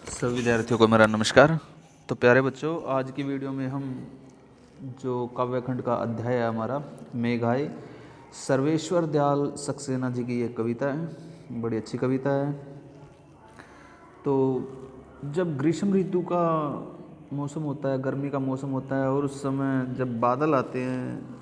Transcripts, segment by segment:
सभी विद्यार्थियों को मेरा नमस्कार। तो प्यारे बच्चों, आज की वीडियो में हम जो काव्यखंड का अध्याय है हमारा मेघाय, सर्वेश्वर दयाल सक्सेना जी की एक कविता है, बड़ी अच्छी कविता है। तो जब ग्रीष्म ऋतु का मौसम होता है, गर्मी का मौसम होता है और उस समय जब बादल आते हैं,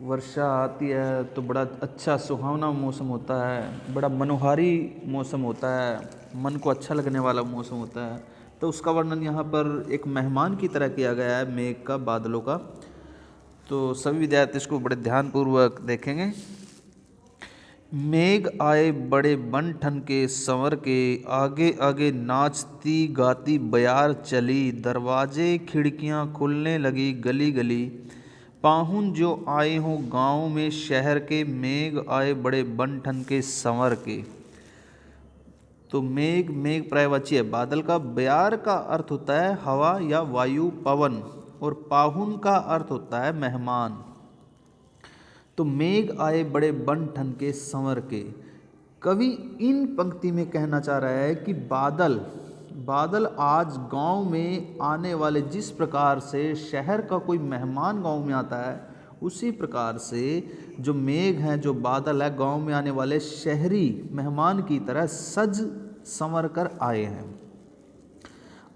वर्षा आती है तो बड़ा अच्छा सुहावना मौसम होता है, बड़ा मनोहारी मौसम होता है, मन को अच्छा लगने वाला मौसम होता है। तो उसका वर्णन यहाँ पर एक मेहमान की तरह किया गया है, मेघ का, बादलों का। तो सभी विद्यार्थी इसको बड़े ध्यानपूर्वक देखेंगे। मेघ आए बड़े बन ठन के संवर के, आगे आगे नाचती गाती बयार चली, दरवाजे खिड़कियां खुलने लगी गली गली, पाहुन जो आए हों गाँव में शहर के, मेघ आए बड़े बन ठन के संवर के। तो मेघ, मेघ पर्यायवाची है बादल का। बयार का अर्थ होता है हवा या वायु, पवन। और पाहुन का अर्थ होता है मेहमान। तो मेघ आए बड़े बन ठन के संवर के। कवि इन पंक्ति में कहना चाह रहा है कि बादल बादल आज गांव में आने वाले, जिस प्रकार से शहर का कोई मेहमान गांव में आता है, उसी प्रकार से जो मेघ हैं, जो बादल है, गांव में आने वाले शहरी मेहमान की तरह सज संवर कर आए हैं।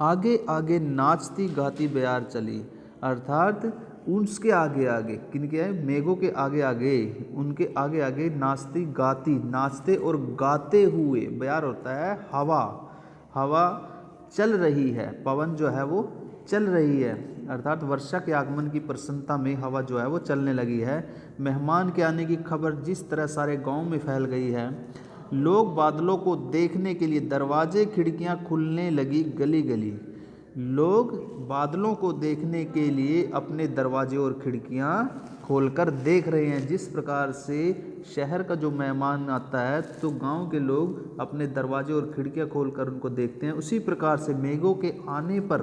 आगे आगे नाचती गाती बयार चली, अर्थात उसके आगे आगे, किनके है, मेघों के आगे आगे, उनके आगे आगे नाचती गाती, नाचते और गाते हुए, बयार होता है हवा, हवा चल रही है, पवन जो है वो चल रही है, अर्थात वर्षा के आगमन की प्रसन्नता में हवा जो है वो चलने लगी है। मेहमान के आने की खबर जिस तरह सारे गांव में फैल गई है, लोग बादलों को देखने के लिए दरवाजे खिड़कियां खुलने लगी गली गली। लोग बादलों को देखने के लिए अपने दरवाजे और खिड़कियां खोलकर देख रहे हैं। जिस प्रकार से शहर का जो मेहमान आता है तो गांव के लोग अपने दरवाजे और खिड़कियां खोलकर उनको देखते हैं, उसी प्रकार से मेघों के आने पर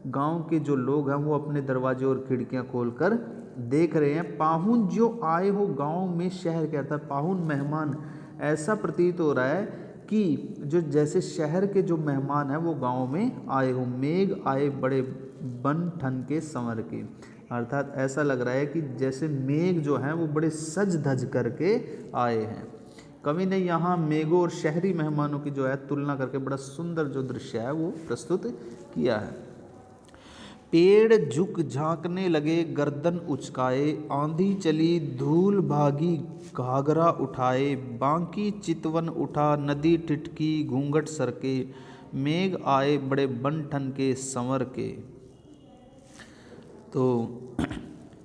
गांव के जो लोग हैं वो अपने दरवाजे और खिड़कियां खोलकर देख रहे हैं। पाहुन जो आए हो गांव में शहर के, अर्थात पाहुन मेहमान, ऐसा प्रतीत हो रहा है कि जो जैसे शहर के जो मेहमान हैं वो गांव में आए हो। मेघ आए बड़े बन ठन के संवर के, अर्थात ऐसा लग रहा है कि जैसे मेघ जो हैं वो बड़े सज धज करके आए हैं। कवि ने यहाँ मेघों और शहरी मेहमानों की जो है तुलना करके बड़ा सुंदर जो दृश्य है वो प्रस्तुत किया है। पेड़ झुक झांकने लगे गर्दन उचकाए, आंधी चली धूल भागी घाघरा उठाए, बांकी चितवन उठा नदी टिटकी घूंघट सरके, मेघ आए बड़े बन ठन के संवर के। तो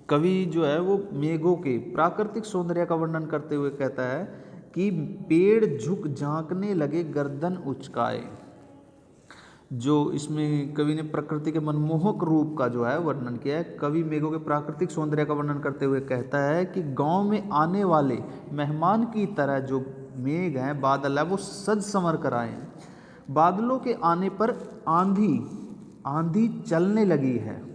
कवि जो है वो मेघों के प्राकृतिक सौंदर्य का वर्णन करते हुए कहता है कि पेड़ झुक झांकने लगे गर्दन उचकाए। जो इसमें कवि ने प्रकृति के मनमोहक रूप का जो है वर्णन किया है। कवि मेघों के प्राकृतिक सौंदर्य का वर्णन करते हुए कहता है कि गांव में आने वाले मेहमान की तरह जो मेघ हैं, बादल है, वो सज संवर कर आए हैं। बादलों के आने पर आंधी आंधी चलने लगी है।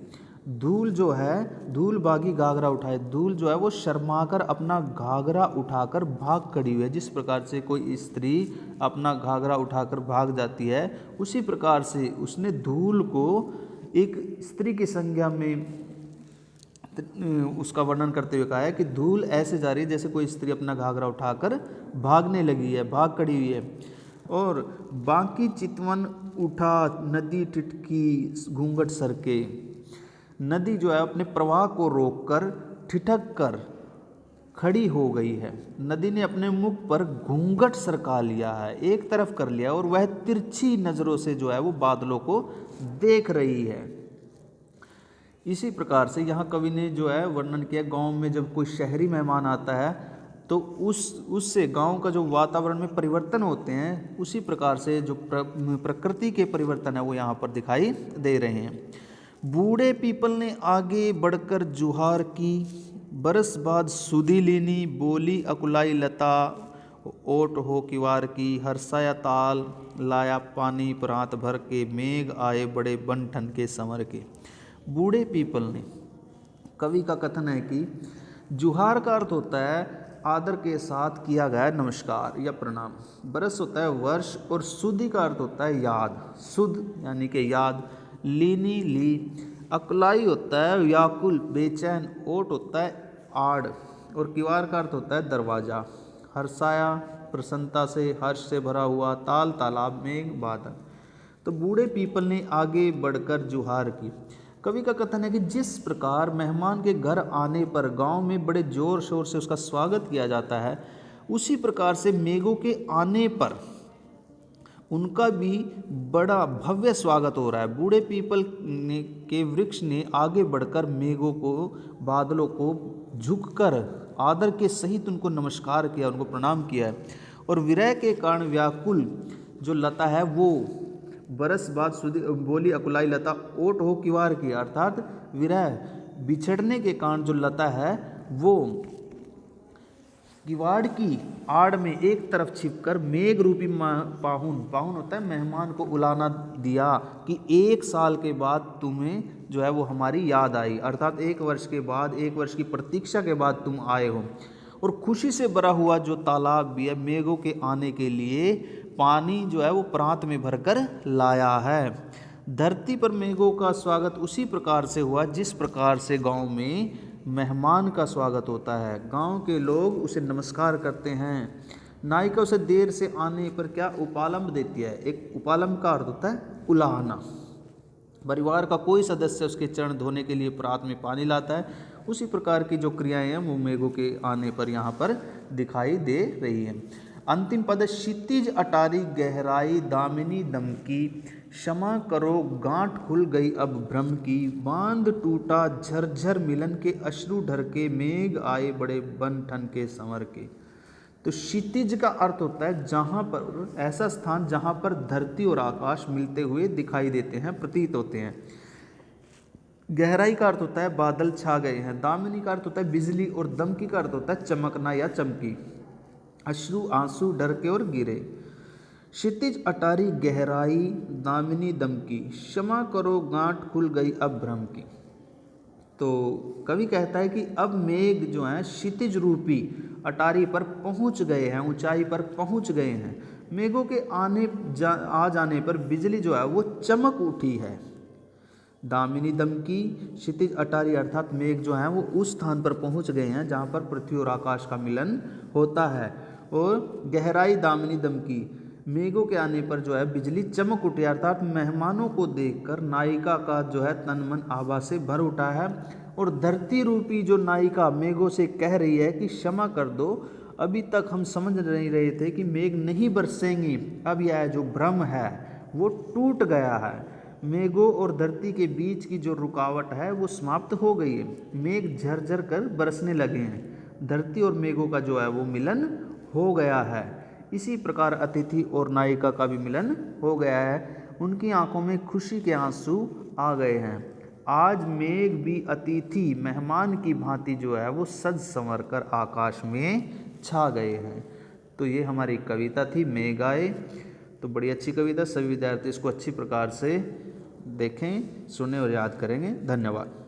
धूल जो है, धूल बागी घाघरा उठाए, धूल जो है वो शर्माकर अपना घाघरा उठाकर भाग खड़ी हुई है। जिस प्रकार से कोई स्त्री अपना घाघरा उठाकर भाग जाती है, उसी प्रकार से उसने धूल को एक स्त्री की संज्ञा में उसका वर्णन करते हुए कहा है कि धूल ऐसे जा रही है जैसे कोई स्त्री अपना घाघरा उठाकर भागने लगी है, भाग खड़ी हुई है। और बांकी चितवन उठा नदी टिटकी घूंघट सरके, नदी जो है अपने प्रवाह को रोककर ठिठक कर खड़ी हो गई है। नदी ने अपने मुख पर घूंघट सरका लिया है, एक तरफ कर लिया, और वह तिरछी नजरों से जो है वो बादलों को देख रही है। इसी प्रकार से यहाँ कवि ने जो है वर्णन किया, गांव में जब कोई शहरी मेहमान आता है तो उससे गांव का जो वातावरण में परिवर्तन होते हैं, उसी प्रकार से जो प्रकृति के परिवर्तन है वो यहाँ पर दिखाई दे रहे हैं। बूढ़े पीपल ने आगे बढ़कर जुहार की, बरस बाद सुधी लीनी, बोली अकुलाई लता, ओट हो किवार की, हर्षाया ताल, लाया पानी प्रांत भर के, मेघ आए बड़े बन ठन के संवर के। बूढ़े पीपल ने, कवि का कथन है कि जुहार का अर्थ होता है आदर के साथ किया गया नमस्कार या प्रणाम। बरस होता है वर्ष और सुधि का अर्थ होता है याद, सुध यानी कि याद। लीनी ली, अकुलाई होता है व्याकुल बेचैन, ओट होता है आड़ और किवार का अर्थ होता है दरवाज़ा। हर्षाया प्रसन्नता से, हर्ष से भरा हुआ। ताल तालाब मेघ बादल। तो बूढ़े पीपल ने आगे बढ़कर जुहार की। कवि का कथन है कि जिस प्रकार मेहमान के घर आने पर गांव में बड़े जोर शोर से उसका स्वागत किया जाता है, उसी प्रकार से मेघों के आने पर उनका भी बड़ा भव्य स्वागत हो रहा है। बूढ़े पीपल ने के वृक्ष ने आगे बढ़कर मेघों को, बादलों को झुककर आदर के सहित उनको नमस्कार किया, उनको प्रणाम किया है। और विरह के कारण व्याकुल जो लता है वो बरस बाद सुधी बोली अकुलाई लता ओट हो किवार की, अर्थात विरह बिछड़ने के कारण जो लता है वो किवाड़ की आड़ में एक तरफ छिपकर मेघ रूपी पाहुन, पाहुन होता है मेहमान को उलाना दिया कि 1 साल के बाद तुम्हें जो है वो हमारी याद आई, अर्थात 1 वर्ष के बाद, 1 वर्ष की प्रतीक्षा के बाद तुम आए हो। और खुशी से भरा हुआ जो तालाब भी है मेघों के आने के लिए पानी जो है वो प्रांत में भरकर लाया है। धरती पर मेघों का स्वागत उसी प्रकार से हुआ जिस प्रकार से गांव में मेहमान का स्वागत होता है। गांव के लोग उसे नमस्कार करते हैं। नायिका उसे देर से आने पर क्या उपालंब देती है। एक उपालंब का अर्थ होता है उलाहना। परिवार का कोई सदस्य उसके चरण धोने के लिए प्रात में पानी लाता है। उसी प्रकार की जो क्रियाएं हैं वो मेघों के आने पर यहाँ पर दिखाई दे रही हैं। अंतिम पद क्षितिज अटारी गहराई दामिनी दमकी, क्षमा करो गांठ खुल गई अब भ्रम की, बांध टूटा झरझर मिलन के अश्रु ढरके, मेघ आए बड़े बन ठन के संवर के। तो क्षितिज का अर्थ होता है जहाँ पर, ऐसा स्थान जहाँ पर धरती और आकाश मिलते हुए दिखाई देते हैं, प्रतीत होते हैं। गहराई का अर्थ होता है बादल छा गए हैं। दामिनी का अर्थ होता है बिजली और दमकी का अर्थ होता है चमकना या चमकी। अश्रु आंसू डरके और गिरे। क्षितिज अटारी गहराई दामिनी दमकी, क्षमा करो गांठ खुल गई अब भ्रम की। तो कवि कहता है कि अब मेघ जो हैं क्षितिज रूपी अटारी पर पहुंच गए हैं, ऊंचाई पर पहुंच गए हैं। मेघों के आ जाने पर बिजली जो है वो चमक उठी है। दामिनी दमकी, क्षितिज अटारी अर्थात मेघ जो हैं वो उस स्थान पर पहुंच गए हैं जहां पर पृथ्वी और आकाश का मिलन होता है। और गहराई दामिनी दमकी, मेघों के आने पर जो है बिजली चमक उठी, अर्थात मेहमानों को देखकर नायिका का जो है तन मन आभा से भर उठा है। और धरती रूपी जो नायिका मेघों से कह रही है कि क्षमा कर दो, अभी तक हम समझ नहीं रहे थे कि मेघ नहीं बरसेंगी, अब यह जो भ्रम है वो टूट गया है। मेघों और धरती के बीच की जो रुकावट है वो समाप्त हो गई है। मेघ झरझर कर बरसने लगे हैं। धरती और मेघों का जो है वो मिलन हो गया है। इसी प्रकार अतिथि और नायिका का भी मिलन हो गया है। उनकी आंखों में खुशी के आंसू आ गए हैं। आज मेघ भी अतिथि मेहमान की भांति जो है वो सज संवर कर आकाश में छा गए हैं। तो ये हमारी कविता थी मेघ आए। तो बड़ी अच्छी कविता, सभी विद्यार्थी इसको अच्छी प्रकार से देखें, सुने और याद करेंगे। धन्यवाद।